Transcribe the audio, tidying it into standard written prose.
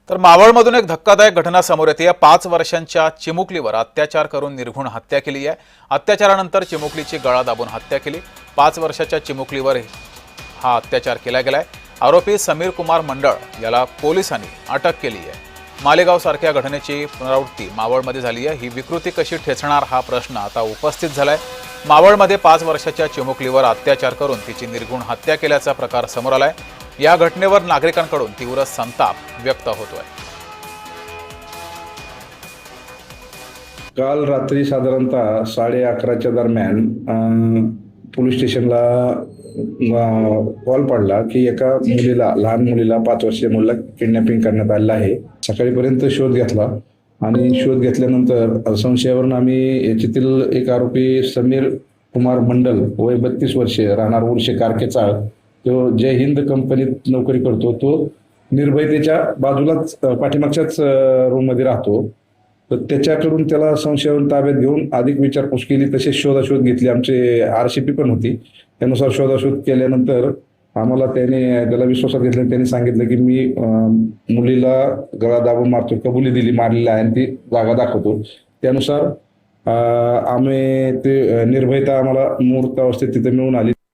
तर मावळमधून एक धक्कादायक घटना समोर येते। 5 वर्षांच्या चिमुकलीवर अत्याचार करून निर्घृण हत्या केली आहे। अत्याचारानंतर चिमुकलीची गळा दाबून हत्या केली। 5 वर्षाच्या चिमुकलीवर हा अत्याचार केला गेलाय। आरोपी समीर कुमार मंडळ याला पोलिसांनी अटक केली आहे। मालेगाव सारख्या घटनेची पुनरावृत्ती मावळमध्ये झाली आहे। ही विकृती कशी ठेचणार हा प्रश्न आता उपस्थित झालाय। मावळमध्ये 5 वर्षाच्या चिमुकलीवर अत्याचार करून तिची निर्घृण हत्या केल्याचा प्रकार समोर आलाय। या घटनेवर नागरिकांकडून तीव्र संताप व्यक्त होतोय। काल रात्री साधारणतः 11:30च्या दरम्यान पोलीस स्टेशनला कॉल पडला की एका मुलीला, लहान मुलीला, 5 वर्षीय मुलीला किडनॅपिंग करण्यात आलेलं आहे। सकाळीपर्यंत शोध घेतला आणि शोध घेतल्यानंतर संशयावरून आम्ही याच्यातील एक आरोपी समीर कुमार मंडल, वय 32 वर्षे, राहणार उर्शे कारकेचाळ, तो जय हिंद कंपनीत नोकरी करतो। तो निर्भयतेच्या बाजूलाच पाठीमागच्याच रूममध्ये राहतो। तर त्याच्याकडून त्याला संशयावरून ताब्यात घेऊन अधिक विचारपूस केली, तसेच शोधाशोध घेतली। आमचे RCP पण होती। त्यानुसार शोधाशोध केल्यानंतर आम्हाला त्याला विश्वासात घेतल्याने त्यांनी सांगितलं की मी मुलीला गळा दाबून मारतो, कबुली दिली, मारलेली आहे आणि ती जागा दाखवतो। त्यानुसार आम्ही ते निर्भयता आम्हाला मूर्त अवस्थेत तिथे मिळून आली।